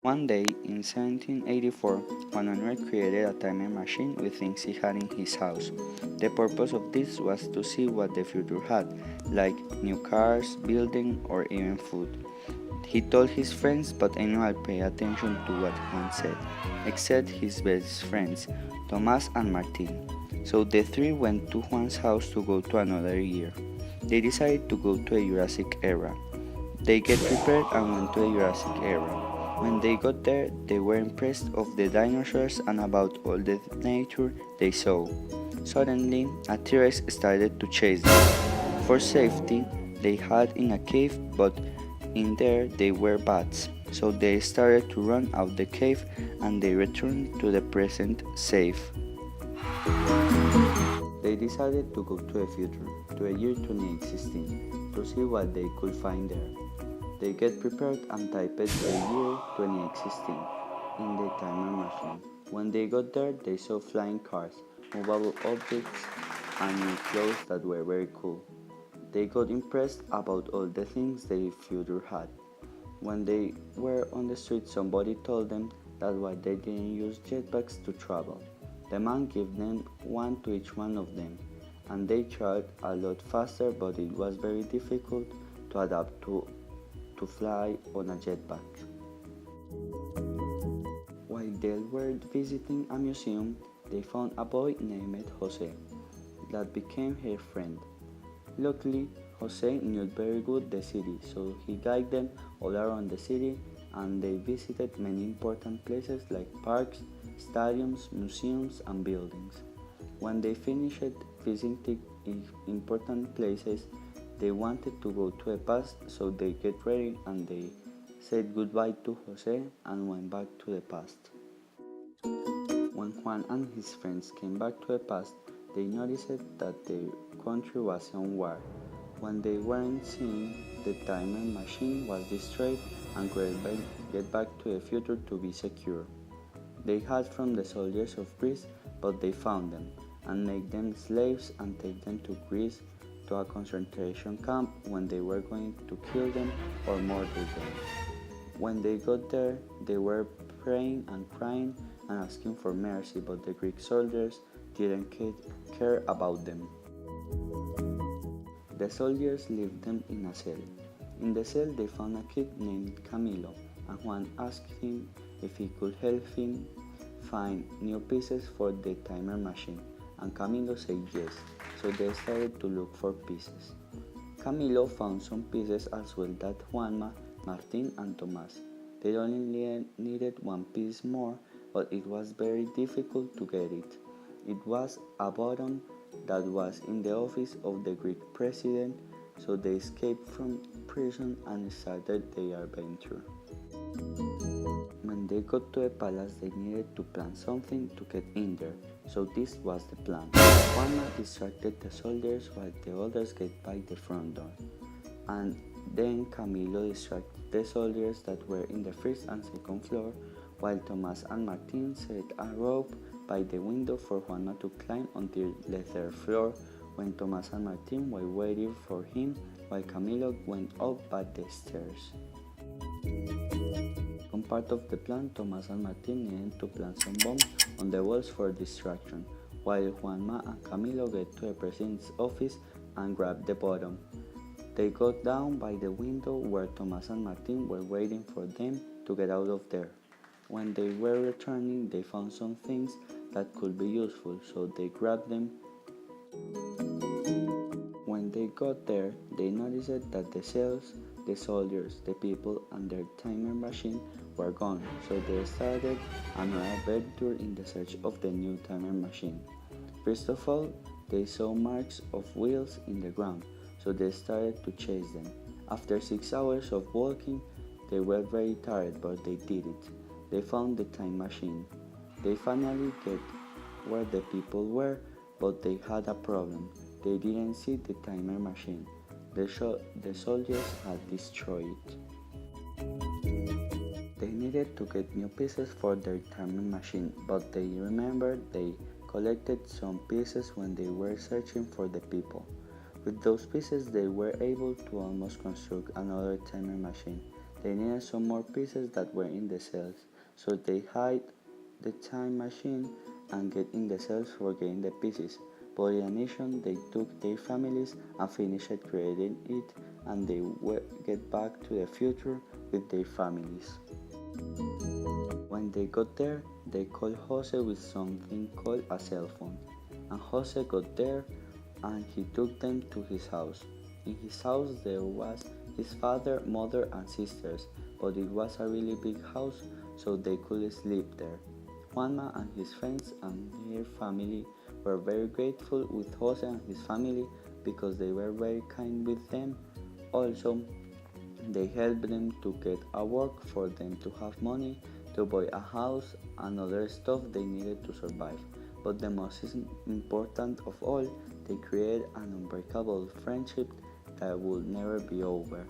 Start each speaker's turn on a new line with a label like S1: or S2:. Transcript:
S1: One day in 1784, Juan Manuel created a time machine with things he had in his house. The purpose of this was to see what the future had, like new cars, buildings, or even food. He told his friends, but anyone paid attention to what Juan said, except his best friends, Tomás and Martín. So the three went to Juan's house to go to another year. They decided to go to a Jurassic era. They get prepared and went to the Jurassic era. When they got there, they were impressed of the dinosaurs and about all the nature they saw. Suddenly, a T-Rex started to chase them. For safety, they hid in a cave, but in there they were bats. So they started to run out the cave and they returned to the present safe. They decided to go to the future, to a year 2016, to see what they could find there. They get prepared and typed the year 2016 in the timer machine. When they got there, they saw flying cars, movable objects, and new clothes that were very cool. They got impressed about all the things the future had. When they were on the street, somebody told them that why they didn't use jetpacks to travel. The man gave them one to each one of them, and they traveled a lot faster, but it was very difficult to adapt to fly on a jetpack. While they were visiting a museum, they found a boy named Jose that became her friend. Luckily, Jose knew very good the city, so he guided them all around the city and they visited many important places like parks, stadiums, museums, and buildings. When they finished visiting important places, they wanted to go to the past, so they get ready and they said goodbye to Jose and went back to the past. When Juan and his friends came back to the past, they noticed that their country was on war. When they weren't seen, the timer machine was destroyed and couldn't get back to the future to be secure. They hid from the soldiers of Greece, but they found them and made them slaves and take them to Greece to a concentration camp when they were going to kill them or murder them. When they got there, they were praying and crying and asking for mercy, but the Greek soldiers didn't care about them. The soldiers left them in a cell. In the cell, they found a kid named Camilo, and Juan asked him if he could help him find new pieces for the timer machine, and Camilo said yes, so they started to look for pieces. Camilo found some pieces as well that Juanma, Martin, and Tomás. They only needed one piece more, but it was very difficult to get it. It was a button that was in the office of the Greek president, so they escaped from prison and started their adventure. When they got to the palace, they needed to plan something to get in there, so this was the plan. Juana distracted the soldiers while the others get by the front door, and then Camilo distracted the soldiers that were in the first and second floor, while Tomás and Martin set a rope by the window for Juana to climb until the third floor when Tomás and Martin were waiting for him while Camilo went up by the stairs. One part of the plan, Tomás and Martin needed to plant some bombs on the walls for distraction, while Juanma and Camilo get to the president's office and grab the bottom. They got down by the window where Tomás and Martin were waiting for them to get out of there. When they were returning, they found some things that could be useful, so they grabbed them. When they got there, they noticed that the cells, the soldiers, the people, and their timer machine were gone, so they started another adventure in the search of the new timer machine. First of all, they saw marks of wheels in the ground, so they started to chase them. After 6 hours of walking, they were very tired, but they did it. They found the time machine. They finally get where the people were, but they had a problem. They didn't see the timer machine. The soldiers had destroyed it. They needed to get new pieces for their timer machine, but they remembered they collected some pieces when they were searching for the people. With those pieces, they were able to almost construct another timer machine. They needed some more pieces that were in the cells, so they hid the time machine and get in the cells for getting the pieces. But in addition, they took their families and finished creating it, and they get back to the future with their families. When they got there, they called Jose with something called a cell phone, and Jose got there and he took them to his house. In his house there was his father, mother and sisters, but it was a really big house, so they could sleep there. Juanma and his friends and their family were very grateful with Jose and his family because they were very kind with them. Also, they helped them to get a work for them to have money to buy a house and other stuff they needed to survive. But the most important of all, they created an unbreakable friendship that would never be over.